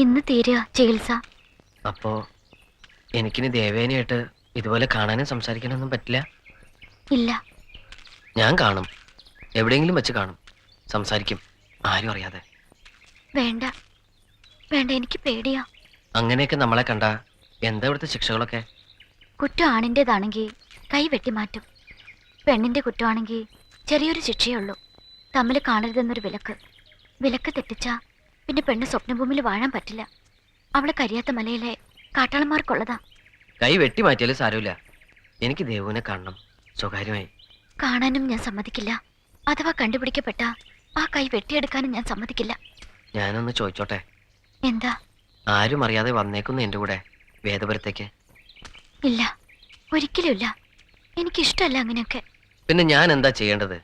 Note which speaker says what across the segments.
Speaker 1: ഇന്ന് തീരുക ചികിത്സ.
Speaker 2: അപ്പോ എനിക്കിനി ദേവേനയായിട്ട് ഇതുപോലെ കാണാനും സംസാരിക്കാനൊന്നും പറ്റില്ല?
Speaker 1: ഇല്ല.
Speaker 2: ഞാൻ കാണും, എവിടെയെങ്കിലും വെച്ച് കാണും, സംസാരിക്കും, ആരും അറിയാതെ.
Speaker 1: വേണ്ട വേണ്ട, എനിക്ക് പേടിയാ.
Speaker 2: അങ്ങനെയൊക്കെ നമ്മളെ കണ്ട എന്താ ഇവിടുത്തെ ശിക്ഷകളൊക്കെ?
Speaker 1: കുറ്റം ആണിൻ്റെതാണെങ്കിൽ കൈ വെട്ടിമാറ്റും. പെണ്ണിന്റെ കുറ്റമാണെങ്കിൽ ചെറിയൊരു ശിക്ഷയേ ഉള്ളൂ. തമ്മിൽ കാണരുതെന്നൊരു വിലക്ക് തെറ്റിച്ചാ പിന്നെ പെണ്ണ് സ്വപ്നഭൂമിയിൽ വാഴാൻ പറ്റില്ല. അവളെ കരിയാത്ത മലയിലെ കാട്ടാളന്മാർക്കുള്ളതാ.
Speaker 2: കൈ വെട്ടി മാറ്റിയാലും സാരമില്ല, എനിക്ക് ദേവുവിനെ കാണണം, സ്വകാര്യമായി.
Speaker 1: കാണാനും ഞാൻ സമ്മതിക്കില്ല. അഥവാ കണ്ടുപിടിക്കപ്പെട്ട ആ കൈ വെട്ടിയെടുക്കാനും ഞാൻ സമ്മതിക്കില്ല.
Speaker 2: ഞാനൊന്ന് ചോദിച്ചോട്ടെ?
Speaker 1: എന്താ?
Speaker 2: ആരും അറിയാതെ വന്നേക്കുന്നു എന്റെ കൂടെ വേദപുരത്തേക്ക്?
Speaker 1: ഇല്ല, ഒരിക്കലും ഇല്ല. എനിക്കിഷ്ടമല്ല അങ്ങനെയൊക്കെ.
Speaker 2: പിന്നെ ഞാൻ എന്താ ചെയ്യേണ്ടത്?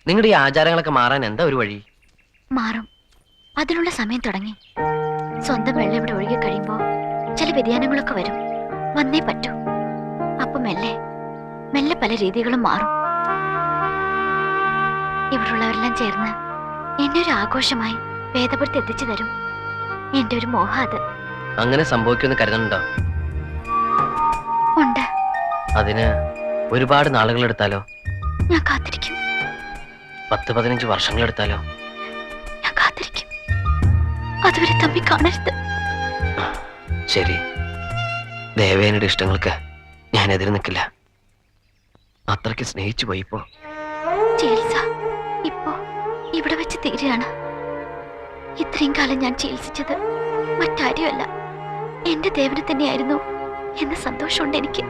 Speaker 2: നിങ്ങളുടെ ഈ ആചാരങ്ങളൊക്കെ മാറാൻ എന്താ ഒരു വഴി?
Speaker 1: മാറും, അതിനുള്ള സമയം തുടങ്ങി. സ്വന്തം വെള്ളം ഇവിടെ ഒഴുകി കഴിയുമ്പോൾ ചില വ്യതിയാനങ്ങളൊക്കെ വരും, വന്നേ പറ്റൂ. അപ്പൊ മെല്ലെ മെല്ലെ പല രീതികളും മാറും. ഇവിടുള്ളവരെല്ലാം ചേർന്ന് എന്നെ ഒരു ആഘോഷമായി വേദപുരത്ത് എത്തിച്ചു തരും. എന്റെ ഒരു മോഹം അത്.
Speaker 2: അങ്ങനെ സംഭവിക്കുമെന്ന് കരുതുന്നുണ്ടോ?
Speaker 1: ഉണ്ട്.
Speaker 2: അതിന് ഒരുപാട് നാളുകൾ എടുത്താലോ?
Speaker 1: ഞാൻ കാത്തിരിക്കും.
Speaker 2: 10-15 വർഷങ്ങൾ എടുത്താലോ?
Speaker 1: ഞാൻ കാത്തിരിക്കും. അതുവരെ തമ്മി കാണരുത്.
Speaker 2: ശരി, ദേവേനയുടെ ഇഷ്ടങ്ങൾക്ക് ഞാൻ എതിര് നിൽക്കില്ല. അത്രയ്ക്ക് സ്നേഹിച്ചു പോയിപ്പോ.
Speaker 1: ചികിത്സ ഇപ്പോ ഇവിടെ വെച്ച് തീരുകയാണ്. ഇത്രയും കാലം ഞാൻ ചികിത്സിച്ചത് മറ്റാരുമല്ല, എന്റെ ദേവനെ തന്നെയായിരുന്നു എന്ന സന്തോഷമുണ്ട് എനിക്ക്.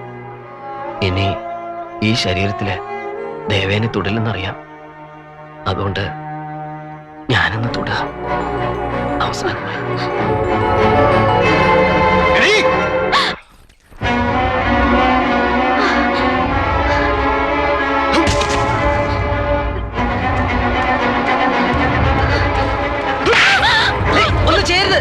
Speaker 2: ഇനി ഈ ശരീരത്തില് ദേവേനെ തുടരുന്നറിയാം. അതുകൊണ്ട് ഞാനൊന്ന് തൊടുക, അവസാനമായി. ഒന്ന് ചേരുത്.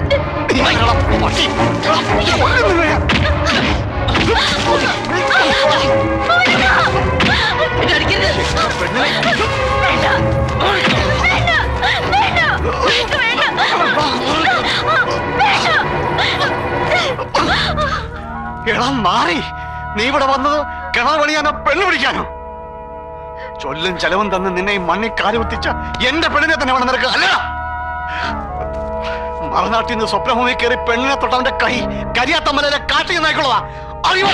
Speaker 3: എടാ മാറി, നീ ഇവിടെ വന്നത് കിണർ പണിയാനോ പെണ്ണ് പിടിക്കാനോ? ചൊല്ലും ചെലവും തന്ന് നിന്നെ ഈ മണ്ണി കാലി കുത്തിച്ച എന്റെ പെണ്ണിനെ തന്നെ വേണം നിനക്ക്, അല്ല? മറുനാട്ടിൽ നിന്ന് സ്വപ്നഭൂമി കയറി പെണ്ണിനെ തൊട്ടവന്റെ കൈ കരിയാത്ത മലയിലെ കാട്ടിൽ നായിക്കൊള്ളതാ, അറിയോ?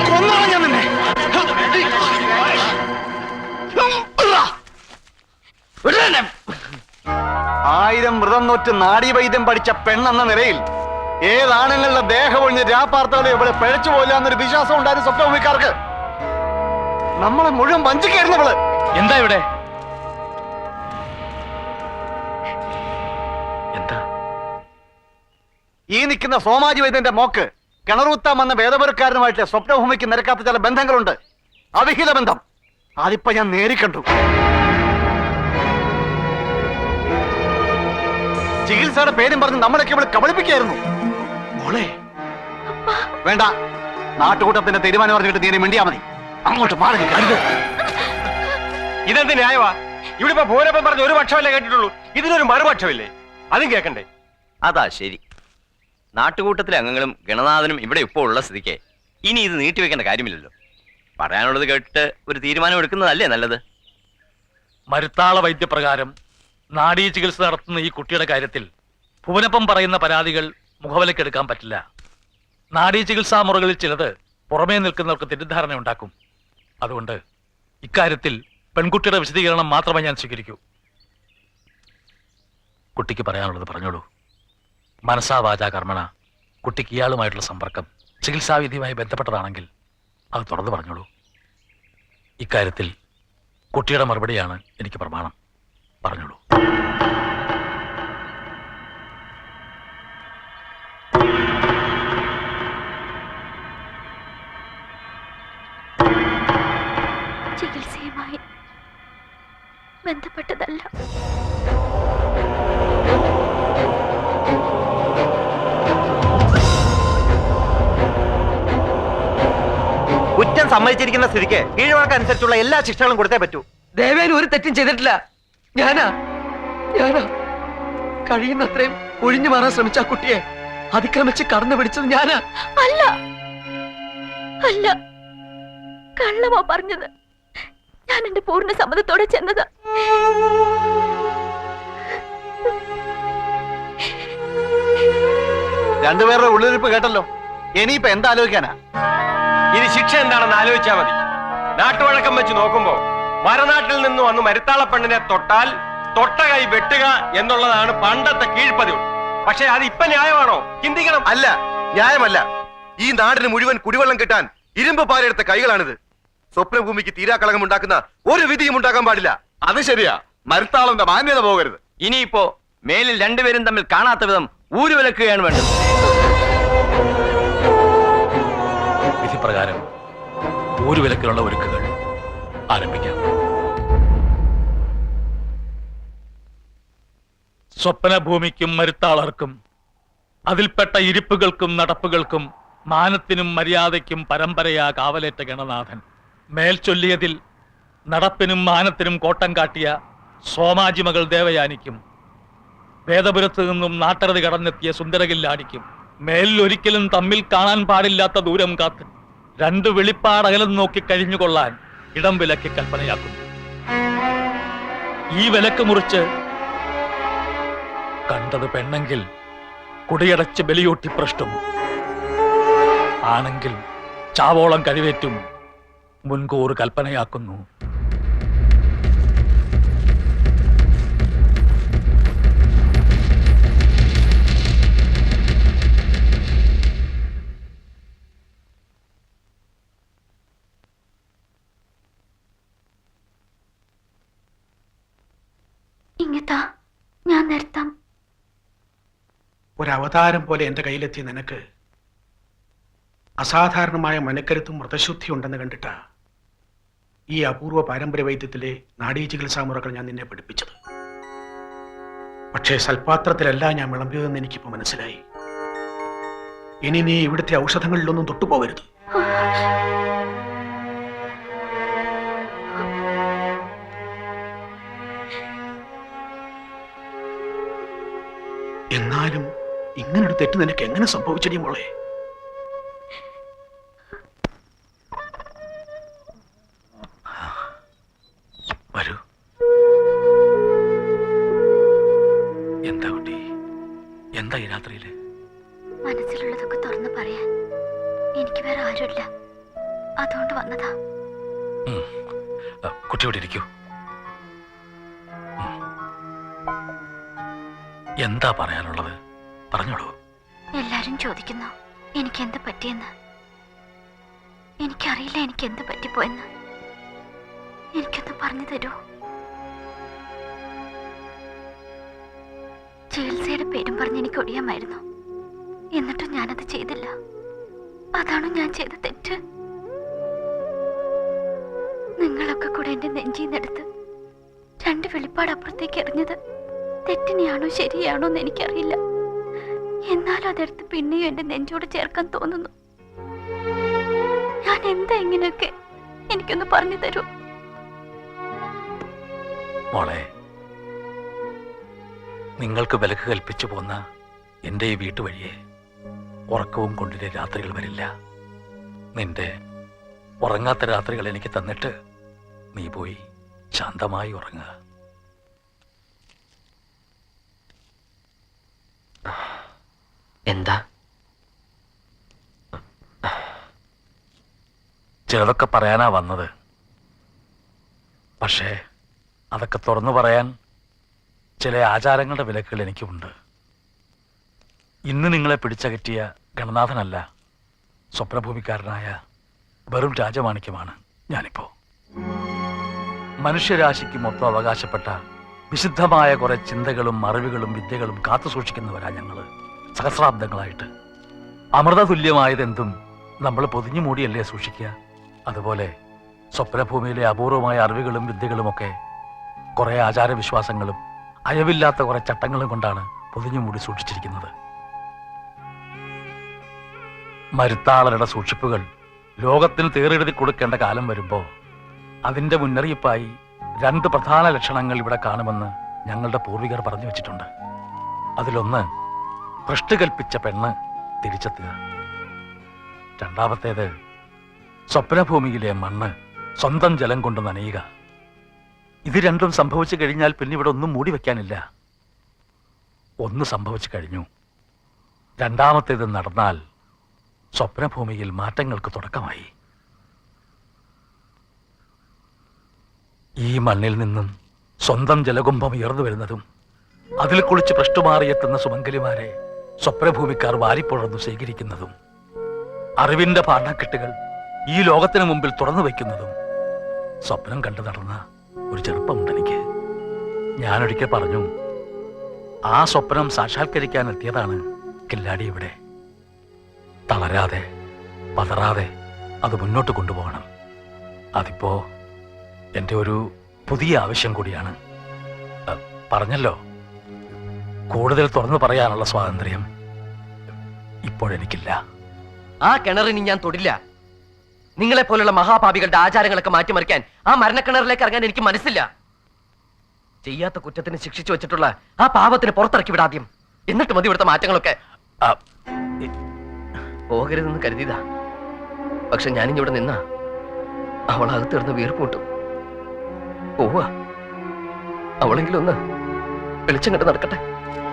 Speaker 3: കൊന്നാണ് ഞാൻ നിന്നെ. ആയിരം വ്രതം നോറ്റ് നാഡീവൈദ്യം പഠിച്ച പെണ്ണെന്ന നിലയിൽ ഏതാണുങ്ങളുടെ ദേഹം ഒഴിഞ്ഞ് രാപ്പാർത്തകളെ ഇവിടെ പിഴച്ചു പോയില്ല എന്നൊരു വിശ്വാസം ഉണ്ടായിരുന്നു സ്വപ്നഭൂമിക്കാർക്ക്. നമ്മളെ മുഴുവൻ വഞ്ചിക്കായിരുന്നവള്.
Speaker 4: എന്താ ഇവിടെ?
Speaker 2: എന്താ
Speaker 3: ഈ നിൽക്കുന്ന സോമാജി വൈദ്യന്റെ മോക്ക് കിണറുത്താൻ വന്ന വേദപുരക്കാരനുമായിട്ട് സ്വപ്നഭൂമിക്ക് നിരക്കാത്ത ചില ബന്ധങ്ങളുണ്ട്, അവിഹിത ബന്ധം. അതിപ്പോ ഞാൻ നേരിക്കണ്ടു. ചികിത്സയുടെ പേരും പറഞ്ഞ് നമ്മളൊക്കെ ഇവിടെ കബളിപ്പിക്കായിരുന്നു. മോളെ വേണ്ട, നാട്ടുകൂട്ടത്തിന്റെ തീരുമാനം പറഞ്ഞിട്ട് നീ മിണ്ടിയാ മതി. അങ്ങോട്ട് മാറി കരുത്.
Speaker 4: ഇതെന്ത് ന്യായവാ? ഇവിടെ ഇപ്പൊ ഭൂരപ്പം പറഞ്ഞ ഒരു പക്ഷമല്ലേ കേട്ടിട്ടുള്ളൂ, ഇതിനൊരു മറുപക്ഷമില്ലേ? അതും കേൾക്കണ്ടേ?
Speaker 5: അതാ ശരി. നാട്ടുകൂട്ടത്തിലെ അംഗങ്ങളും ഗണനാഥനും ഇവിടെ ഇപ്പോൾ ഉള്ള സ്ഥിതിക്ക് ഇനി ഇത് നീട്ടിവെക്കേണ്ട കാര്യമില്ലല്ലോ. പറയാനുള്ളത് കേട്ടിട്ട് ഒരു തീരുമാനം എടുക്കുന്നതല്ലേ നല്ലത്.
Speaker 4: മരുത്താള വൈദ്യപ്രകാരം നാഡീ ചികിത്സ നടത്തുന്ന ഈ കുട്ടിയുടെ കാര്യത്തിൽ ഭുവനപ്പം പറയുന്ന പരാതികൾ മുഖവിലക്കെടുക്കാൻ പറ്റില്ല. നാഡീ ചികിത്സാ മുറകളിൽ ചിലത് പുറമേ നിൽക്കുന്നവർക്ക് തെറ്റിദ്ധാരണ ഉണ്ടാക്കും. അതുകൊണ്ട് ഇക്കാര്യത്തിൽ പെൺകുട്ടിയുടെ വിശദീകരണം മാത്രമേ ഞാൻ സ്വീകരിക്കൂ. കുട്ടിക്ക് പറയാനുള്ളത് പറഞ്ഞോളൂ. മനസാ വാചാ കർമ്മണ കുട്ടിക്ക് ഇയാളുമായിട്ടുള്ള സമ്പർക്കം ചികിത്സാവിധിയുമായി ബന്ധപ്പെട്ടതാണെങ്കിൽ അത് തുറന്നു പറഞ്ഞോളൂ. ഇക്കാര്യത്തിൽ കുട്ടിയുടെ മറുപടിയാണ് എനിക്ക് പ്രമാണം. പറഞ്ഞോളൂ.
Speaker 1: ചികിത്സയുമായി ബന്ധപ്പെട്ടതല്ല.
Speaker 6: സമ്മതിച്ചിരിക്കുന്ന സ്ഥിതിക്ക് കീഴ്വഴക്കനുസരിച്ചുള്ള എല്ലാ ശിക്ഷകളും കൊടുത്തേ പറ്റൂ.
Speaker 2: ദേവേന് ഒരു തെറ്റും ചെയ്തിട്ടില്ല. ഞാനാ കഴിയുന്നത്രയും ഒഴിഞ്ഞു മാറാൻ ശ്രമിച്ച ആ കുട്ടിയെ അതിക്രമിച്ച് കടന്നു പിടിച്ചത് ഞാനാ.
Speaker 1: അല്ല അല്ല, കള്ളമാ പറഞ്ഞത്. ഞാൻ എന്റെ പൂർണ്ണ സമ്മതത്തോടെ ചെന്നത്.
Speaker 3: രണ്ടുപേരുടെ ഉള്ളിരിപ്പ് കേട്ടല്ലോ. ഇനിയിപ്പോ എന്താ ആലോചിക്കാനാ?
Speaker 7: ഇനി ശിക്ഷ എന്താണെന്ന് ആലോചിച്ചാൽ മതി. നാട്ടുവഴക്കം വെച്ച് നോക്കുമ്പോ മരനാട്ടിൽ നിന്ന് വന്ന് മരുത്താള പെണ്ണിനെ തൊട്ടാൽ തൊട്ട കൈ വെട്ടുക എന്നുള്ളതാണ് പണ്ടത്തെ കീഴ്പതിവ്. പക്ഷെ അത് ഇപ്പൊ ന്യായമാണോ? ചിന്തിക്കണം.
Speaker 8: അല്ല, ന്യായമല്ല. ഈ നാടിന് മുഴുവൻ കുടിവെള്ളം കിട്ടാൻ ഇരുമ്പ് പാരെടുത്ത കൈകളാണിത്. സ്വപ്നഭൂമിക്ക് തീരാക്കളകം ഉണ്ടാക്കുന്ന ഒരു വിധിയും ഉണ്ടാക്കാൻ പാടില്ല.
Speaker 3: അത് ശരിയാ. മരുത്താളന്റെ മാന്യത പോകരുത്.
Speaker 5: ഇനിയിപ്പോ മേലിൽ രണ്ടുപേരും തമ്മിൽ കാണാത്ത വിധം ഊരുവിലക്കുകയാണ് വേണ്ടത്.
Speaker 4: വിധിപ്രകാരം ഊരുവിലക്കിലുള്ള ഒരുക്കുകൾ ആരംഭിക്കാം. സ്വപ്നഭൂമിക്കും മരുത്താളർക്കും അതിൽപ്പെട്ട ഇരിപ്പുകൾക്കും നടപ്പുകൾക്കും മാനത്തിനും മര്യാദയ്ക്കും പരമ്പരയാ കാവലേറ്റ ഗണനാഥൻ മേൽ ചൊല്ലിയതിൽ നടപ്പിനും മാനത്തിനും കോട്ടം കാട്ടിയ സോമാജിമകൾ ദേവയാനിക്കും വേദപുരത്ത് നിന്നും നാട്ടരതി കടന്നെത്തിയ സുന്ദരകില്ലാടിക്കും മേലിൽ ഒരിക്കലും തമ്മിൽ കാണാൻ പാടില്ലാത്ത ദൂരം കാത്ത് രണ്ടു വെളിപ്പാടകലം നോക്കി കഴിഞ്ഞുകൊള്ളാൻ ഇടം വിലക്ക് കൽപ്പനയാക്കുന്നു. ഈ വിലക്ക് മുറിച്ച് കണ്ടത് പെണ്ണെങ്കിൽ കുടിയടച്ച് ബലിയൂട്ടി പ്രഷ്ടും, ആണെങ്കിൽ ചാവോളം കഴിവേറ്റും മുൻകൂർ കൽപ്പനയാക്കുന്നു.
Speaker 1: ഇങ്ങത്താ, ഞാൻ നിർത്താം.
Speaker 9: ഒരവതാരം പോലെ എൻ്റെ കയ്യിലെത്തിയ നിനക്ക് അസാധാരണമായ മനക്കരുത്തും വ്രതശുദ്ധിയും ഉണ്ടെന്ന് കണ്ടിട്ടാ ഈ അപൂർവ പാരമ്പര്യ വൈദ്യത്തിലെ നാഡീ ചികിത്സാ മുറകൾ ഞാൻ നിന്നെ പഠിപ്പിച്ചത്. പക്ഷേ സൽപാത്രത്തിലല്ല ഞാൻ വിളമ്പിയതെന്ന് എനിക്കിപ്പോ മനസ്സിലായി. ഇനി നീ ഇവിടുത്തെ ഔഷധങ്ങളിലൊന്നും തൊട്ടുപോകരുത്. എന്നാലും ഇങ്ങനൊരു തെറ്റ് നിനക്ക് എങ്ങനെ സംഭവിച്ചടി മോളെ?
Speaker 4: വരൂ. എന്താ കുട്ടി, എന്താ ഈ രാത്രിയില്?
Speaker 1: മനസ്സിലുള്ളതൊക്കെ തുറന്നു പറയാൻ എനിക്ക് വേറെ ആരുമില്ല, അതുകൊണ്ട് വന്നതാ.
Speaker 4: കുട്ടിയോട് ഇരിക്കൂ. എന്താ പറയാനുള്ളത്? പറഞ്ഞോളൂ.
Speaker 1: എല്ലാരും ചോദിക്കുന്നു എനിക്ക് എന്ത് പറ്റിയെന്ന്. എനിക്കറിയില്ല എനിക്ക് എന്ത് പറ്റിപ്പോയെന്ന്. എനിക്കൊന്ന് പറഞ്ഞു തരൂ. ചികിത്സയുടെ പേരും പറഞ്ഞ് എനിക്ക് ഒഴിയാമായിരുന്നു. എന്നിട്ടും ഞാനത് ചെയ്തില്ല. അതാണോ ഞാൻ ചെയ്ത തെറ്റ്? നിങ്ങളൊക്കെ കൂടെ എന്റെ നെഞ്ചിന്നെടുത്ത് രണ്ട് വെളിപ്പാട് അപ്പുറത്തേക്ക് എറിഞ്ഞത് തെറ്റിനെയാണോ ശരിയാണോ എന്ന് എനിക്കറിയില്ല. എന്നാലും അതെടുത്ത് പിന്നെയും എന്റെ നെഞ്ചോട് ചേർക്കാൻ തോന്നുന്നു. ഞാൻ എന്താ ഇങ്ങനെയൊക്കെ? എനിക്കൊന്ന് പറഞ്ഞു തരൂ.
Speaker 4: മോളെ, നിങ്ങൾക്ക് വിലക്ക് കൽപ്പിച്ചു പോന്ന എന്റെ ഈ വീട്ടുവഴിയെ ഉറക്കവും കൊണ്ടിലെ രാത്രികൾ വരില്ല. നിന്റെ ഉറങ്ങാത്ത രാത്രികൾ എനിക്ക് തന്നിട്ട് നീ പോയി ശാന്തമായി ഉറങ്ങുക.
Speaker 2: എന്താ?
Speaker 4: ചിലതൊക്കെ പറയാനാ വന്നത്. പക്ഷേ അതൊക്കെ തുറന്നു പറയാൻ ചില ആചാരങ്ങളുടെ വിലക്കുകൾ എനിക്കുമുണ്ട്. ഇന്ന് നിങ്ങളെ പിടിച്ചകറ്റിയ ഗണനാഥനല്ല, സ്വപ്നഭൂമിക്കാരനായ വെറും രാജമാണിക്യമാണ് ഞാനിപ്പോ. മനുഷ്യരാശിക്ക് മൊത്തം അവകാശപ്പെട്ട വിശുദ്ധമായ കുറെ ചിന്തകളും അറിവുകളും വിദ്യകളും കാത്തു സൂക്ഷിക്കുന്നവരാ ഞങ്ങള്. സഹസ്രാബ്ദങ്ങളായിട്ട് അമൃതതുല്യമായതെന്തും നമ്മൾ പൊതിഞ്ഞു മൂടിയല്ലേ സൂക്ഷിക്കുക. അതുപോലെ സ്വപ്നഭൂമിയിലെ അപൂർവമായ അറിവുകളും വിദ്യകളുമൊക്കെ കുറെ ആചാരവിശ്വാസങ്ങളും അയവില്ലാത്ത കുറെ ചട്ടങ്ങളും കൊണ്ടാണ് പൊതിഞ്ഞു മൂടി സൂക്ഷിച്ചിരിക്കുന്നത്. മരുത്താളരുടെ സൂക്ഷിപ്പുകൾ ലോകത്തിന് തീറെഴുതി കൊടുക്കേണ്ട കാലം വരുമ്പോ അതിന്റെ മുന്നറിയിപ്പായി 2 പ്രധാന ലക്ഷണങ്ങൾ ഇവിടെ കാണുമെന്ന് ഞങ്ങളുടെ പൂർവികർ പറഞ്ഞു വെച്ചിട്ടുണ്ട്. അതിലൊന്ന് ഭ്രഷ്ട് കൽപ്പിച്ച പെണ്ണ് തിരിച്ചെത്തുക. രണ്ടാമത്തേത് സ്വപ്നഭൂമിയിലെ മണ്ണ് സ്വന്തം ജലം കൊണ്ട് നനയുക. ഇത് രണ്ടും സംഭവിച്ചു കഴിഞ്ഞാൽ പിന്നെ ഇവിടെ ഒന്നും മൂടി വെക്കാനില്ല. ഒന്ന് സംഭവിച്ചു കഴിഞ്ഞു. രണ്ടാമത്തേത് നടന്നാൽ സ്വപ്നഭൂമിയിൽ മാറ്റങ്ങൾക്ക് തുടക്കമായി. ഈ മണ്ണിൽ നിന്നും സ്വന്തം ജലകുംഭം ഉയർന്നു വരുന്നതും അതിൽ കുളിച്ച് ഭ്രഷ്ടുമാറിയെത്തുന്ന സുമംഗലിമാരെ സ്വപ്നഭൂമിക്കാർ വാരിപ്പുഴർന്നു സ്വീകരിക്കുന്നതും അറിവിന്റെ പാഠക്കെട്ടുകൾ ഈ ലോകത്തിന് മുമ്പിൽ തുറന്നു വയ്ക്കുന്നതും സ്വപ്നം കണ്ടു നടന്ന ഒരു ചെറുപ്പമുണ്ട് എനിക്ക്. ഞാനൊരിക്കൽ പറഞ്ഞു, ആ സ്വപ്നം സാക്ഷാത്കരിക്കാൻ എത്തിയതാണ് കില്ലാടി ഇവിടെ. തളരാതെ പതറാതെ അത് മുന്നോട്ട് കൊണ്ടുപോകണം. അതിപ്പോ എൻ്റെ ഒരു പുതിയ ആവശ്യം കൂടിയാണ്. പറഞ്ഞല്ലോ, കൂടുതൽ തുറന്നു പറയാനുള്ള സ്വാതന്ത്ര്യം ഇപ്പോഴെനിക്കില്ല.
Speaker 2: ആ കിണറിന് ഞാൻ തൊടില്ല. നിങ്ങളെ പോലുള്ള മഹാപാപികളുടെ ആചാരങ്ങളൊക്കെ മാറ്റിമറിക്കാൻ ആ മരണക്കിണറിലേക്ക് ഇറങ്ങാൻ എനിക്ക് മനസ്സില്ല. ചെയ്യാത്ത കുറ്റത്തിന് ശിക്ഷിച്ചു വെച്ചിട്ടുള്ള ആ പാപത്തിന് പുറത്തിറക്കി വിടാദ്യം. എന്നിട്ട് മതി ഇവിടുത്തെ മാറ്റങ്ങളൊക്കെ. പോകരുതെന്ന് കരുതിയതാ. പക്ഷെ ഞാനിവിടെ നിന്നാ അവളകത്ത് കിടന്ന് വീർപ്പൂട്ടും. പോവാ, അവളെങ്കിലും ഒന്ന് വെളിച്ചം കണ്ട് നടക്കട്ടെ.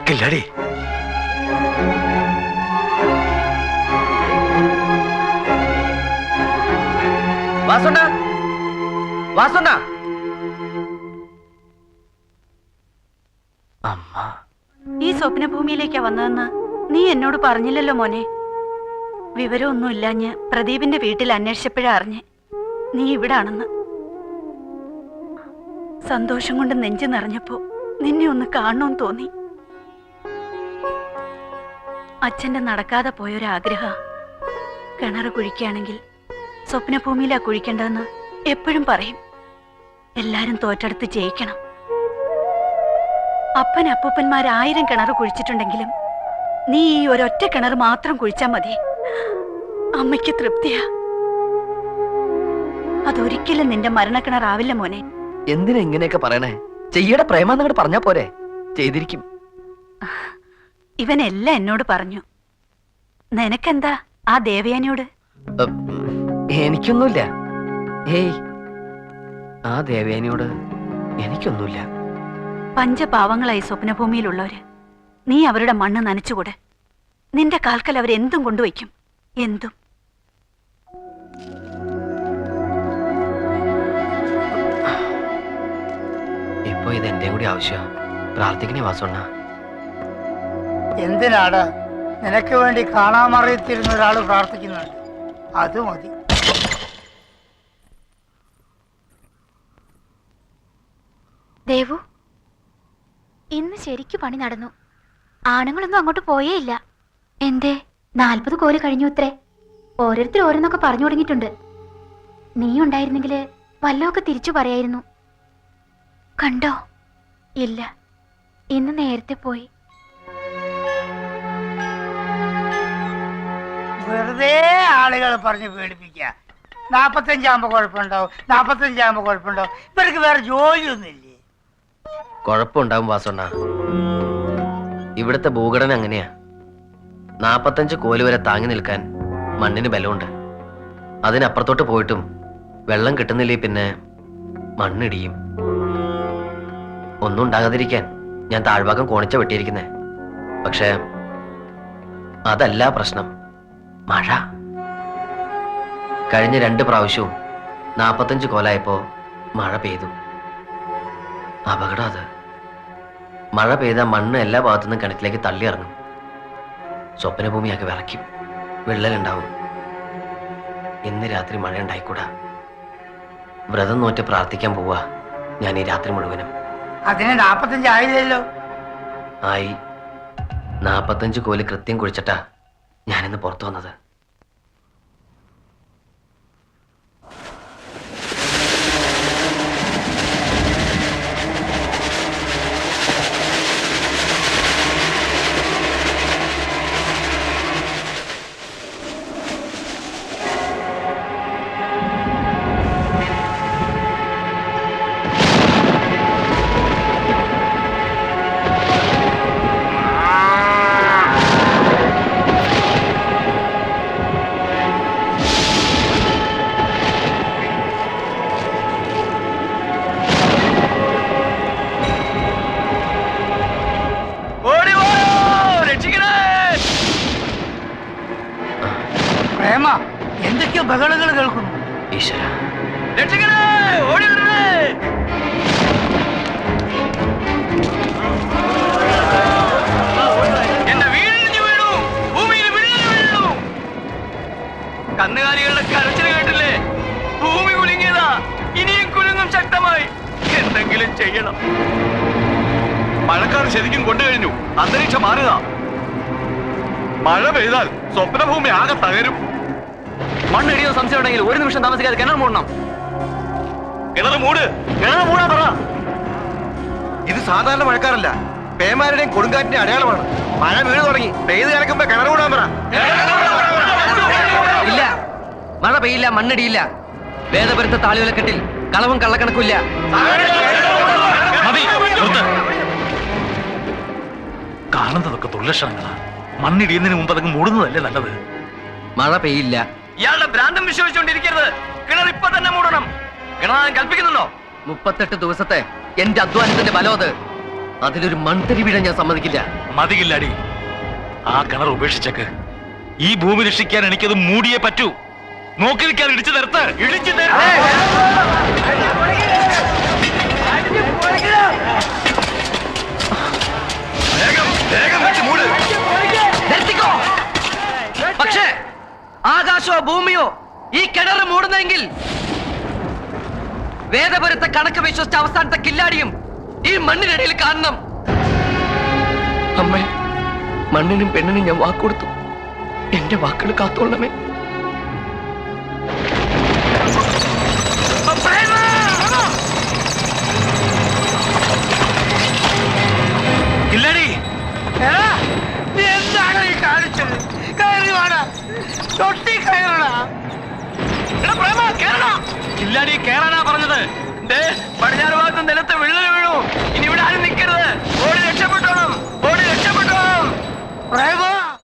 Speaker 4: കില്ലാടി,
Speaker 2: വാസുണ്ണ, വാസുണ്ണ. അമ്മ,
Speaker 10: ഈ സ്വപ്നഭൂമിയിലേക്കാ വന്നതെന്ന് നീ എന്നോട് പറഞ്ഞില്ലല്ലോ മോനെ. വിവരമൊന്നുമില്ലാഞ്ഞ് പ്രദീപിന്റെ വീട്ടിൽ അന്വേഷിച്ചപ്പോഴാ അറിഞ്ഞ് നീ ഇവിടാണെന്ന്. സന്തോഷം കൊണ്ട് നെഞ്ചു നിറഞ്ഞപ്പോ നിന്നെ ഒന്ന് കാണണമെന്ന് തോന്നി. അച്ഛന്റെ നടക്കാതെ പോയൊരാഗ്രഹ. കിണറ് കുഴിക്കുകയാണെങ്കിൽ സ്വപ്നഭൂമിയിലാ കുഴിക്കേണ്ടതെന്ന് എപ്പോഴും പറയും. എല്ലാരും തോറ്റെടുത്ത് ജയിക്കണം. അപ്പൻ അപ്പൂപ്പന്മാർ 1000 കിണറ് കുഴിച്ചിട്ടുണ്ടെങ്കിലും നീ ഈ ഒരൊറ്റ കിണർ മാത്രം കുഴിച്ചാ മതി. അമ്മയ്ക്ക് തൃപ്തിയാ. അതൊരിക്കലും നിന്റെ മരണക്കിണറാവില്ല മോനെ.
Speaker 2: എന്തിനാ ഇങ്ങനെയൊക്കെ പറയണേ? ചെയ്യടെ പ്രേമാന്നങ്ങോട്ട് പറഞ്ഞാ പോരെ? ചെയ്തിരിക്കും.
Speaker 10: ഇവനെല്ലാം എന്നോട് പറഞ്ഞു. നിനക്കെന്താ ആ ദേവയാനിയോട്?
Speaker 2: എനിക്കൊന്നുമില്ല. ഏയ്, ആ ദേവയാനിയോട് എനിക്കൊന്നുമില്ല.
Speaker 10: പഞ്ചപാവങ്ങളായി സ്വപ്നഭൂമിയിലുള്ളവര്. നീ അവരുടെ മണ്ണ് നനച്ചുകൂടെ? നിന്റെ കാൽക്കൽ അവരെന്തും കൊണ്ടുവയ്ക്കും. എന്തും.
Speaker 2: ഇപ്പൊ ഇത് എന്റെ കൂടി ആവശ്യമാണ്. പ്രാർത്ഥിക്കണേ വാസുണ്ണ.
Speaker 11: എന്തിനാണ് നിനക്ക് വേണ്ടി കാണാമറിയത്തിരുന്ന ഒരാൾ പ്രാർത്ഥിക്കുന്നുണ്ട്? അത് മതി.
Speaker 1: ദേവു, ഇന്ന് ശരിക്ക് പണി നടന്നു. ആണുങ്ങളൊന്നും അങ്ങോട്ട് പോയേ ഇല്ല. എന്തേ? 40 കോല് കഴിഞ്ഞു ഇത്രേ. ഓരോരുത്തർ ഓരോന്നൊക്കെ പറഞ്ഞു തുടങ്ങിയിട്ടുണ്ട്. നീ ഉണ്ടായിരുന്നെങ്കിൽ വല്ലതൊക്കെ തിരിച്ചു പറയായിരുന്നു. കണ്ടോ? ഇല്ല, ഇന്ന് നേരത്തെ പോയി.
Speaker 11: വെറുതെ ആളുകൾ പറഞ്ഞ് പേടിപ്പിക്കുക. 45 ആകുമ്പോ കുഴപ്പമുണ്ടാവും, 45 ആകുമ്പോ കുഴപ്പമുണ്ടാവും. ഇവർക്ക് വേറെ ജോലിയൊന്നുമില്ലേ?
Speaker 2: കുഴപ്പമുണ്ടാവും വാസുണ്ണ. ഇവിടുത്തെ ഭൂഘടന അങ്ങനെയാ. 45 കോല് വരെ താങ്ങി നിൽക്കാൻ മണ്ണിന് ബലമുണ്ട്. അതിനപ്പുറത്തോട്ട് പോയിട്ടും വെള്ളം കിട്ടുന്നില്ലേ പിന്നെ മണ്ണിടിയും. ഒന്നും ഉണ്ടാകാതിരിക്കാൻ ഞാൻ താഴ്ഭാഗം കോണിച്ച വെട്ടിയിരിക്കുന്നേ. പക്ഷേ അതല്ല പ്രശ്നം. മഴ. കഴിഞ്ഞ 2 പ്രാവശ്യവും 45 കോലായപ്പോ മഴ പെയ്തു. അപകടം അത്. മഴ പെയ്ത മണ്ണ് എല്ലാ ഭാഗത്തുനിന്നും കിണറ്റിലേക്ക് തള്ളിയിറങ്ങും. സ്വപ്നഭൂമിയാക്കി വിറയ്ക്കും. വിള്ളലുണ്ടാവും. ഇന്ന് രാത്രി മഴ ഉണ്ടായിക്കൂടാ. വ്രതം നോറ്റ് പ്രാർത്ഥിക്കാൻ പോവാ ഞാൻ ഈ രാത്രി മുഴുവനും.
Speaker 11: അതിന് 45 ആയില്ലല്ലോ.
Speaker 2: ആയി. 45 കോല് കൃത്യം കുഴിച്ചിട്ടാ ഞാനിന്ന് പുറത്തു വന്നത്.
Speaker 11: ബഹളങ്ങൾ കേൾക്കുന്നു.
Speaker 2: ഈശ്വര,
Speaker 5: രക്ഷിക്കണേ, ഓടി വരണേ. എന്റെ വീടിഞ്ഞു വീണു, ഭൂമിയിൽ വിള്ളൽ വീണു. കന്നുകാലികളുടെ കരച്ചിൽ കേട്ടില്ലേ? ഭൂമി കുലുങ്ങിയതാ, ഇനിയും കുലുങ്ങും ശക്തമായി. എന്തെങ്കിലും ചെയ്യണം.
Speaker 3: മഴക്കാർ ശരിക്കും കൊണ്ടുകഴിഞ്ഞു. അന്തരീക്ഷം മാറുക. മഴ പെയ്താൽ സ്വപ്നഭൂമി ആകെ തകരും.
Speaker 2: മണ്ണിടിയോ സംശയം ഉണ്ടെങ്കിൽ ഒരു നിമിഷം താമസിക്കാതെ കിണർ മൂടണം.
Speaker 3: കിണർ മൂട്, കിണർ മൂടാൻ പറ.
Speaker 8: ഇത് സാധാരണ മഴക്കാരല്ല, പേമാരുടെയും കൊടുങ്കാറ്റിന്റെ അടയാളമാണ്. മഴ വീണ് തുടങ്ങി, പെയ്ത് കലക്കുമ്പോ കിണർ കൂടാൻ പറ.
Speaker 2: ഇല്ല, മഴ പെയ്യില്ല, മണ്ണിടിയില്ല. വേദപുരത്തെ താളിവിലക്കെട്ടിൽ കളവും കള്ളക്കണക്കില്ല.
Speaker 4: മതി, നിർത്ത്. കാണുന്നതൊക്കെ ദുർലക്ഷണങ്ങളാ. മണ്ണിടിയുന്നതിന് മുമ്പ് അതങ്ങ് മൂടുന്നതല്ലേ നല്ലത്.
Speaker 2: മഴ പെയ്യില്ല.
Speaker 5: ഇയാളുടെ ഭ്രാന്തം വിശ്വസിച്ചുകൊണ്ടിരിക്കരുത്. കിണർ ഇപ്പൊ തന്നെ മൂടണം. കിണറാൻ കൽപ്പിക്കുന്നുണ്ടോ?
Speaker 2: 38 ദിവസത്തെ എന്റെ അധ്വാനത്തിന്റെ ബലം അത്. അതിലൊരു മൺതരി വീഴാൻ ഞാൻ സമ്മതിക്കില്ല.
Speaker 4: മതിയില്ലടി, ആ കിണർ ഉപേക്ഷിച്ചേക്ക്. ഈ ഭൂമി രക്ഷിക്കാൻ എനിക്കത് മൂടിയേ പറ്റൂ. നോക്കി നിൽക്കാൻ ഇടിച്ചു നിരത്ത്, ഇടിച്ചു നിരത്ത്.
Speaker 2: നിർത്തിക്കോ. പക്ഷേ ആകാശമോ ഭൂമിയോ ഈ കിണർ മൂടുന്നെങ്കിൽ വേദപുരത്തെ കണക്ക് വിശ്വസിച്ച അവസാനത്തെ കില്ലാടിയും ഈ മണ്ണിനിടയിൽ കാണണം. അമ്മേ, മണ്ണിനും പെണ്ണിനും ഞാൻ വാക്കുകൊടുത്തു. എന്റെ വാക്കുകൾ കാത്തോളണമേ.
Speaker 4: കില്ലാടി,
Speaker 11: നീ എന്താണ് ഈ കാണിച്ചത്? കയറി വാടാ, തൊട്ടി കയറടാ.
Speaker 5: കില്ലാടി കേറാനാ പറഞ്ഞത്. പടിഞ്ഞാറ് ഭാഗത്ത് നിലത്ത് വിള്ളൽ വീണു. ഇനി ഇവിടെ ആരും നിൽക്കരുത്. ഓടി രക്ഷപ്പെട്ടോണം, ഓടി രക്ഷപ്പെട്ടോണം.
Speaker 11: പ്രേമ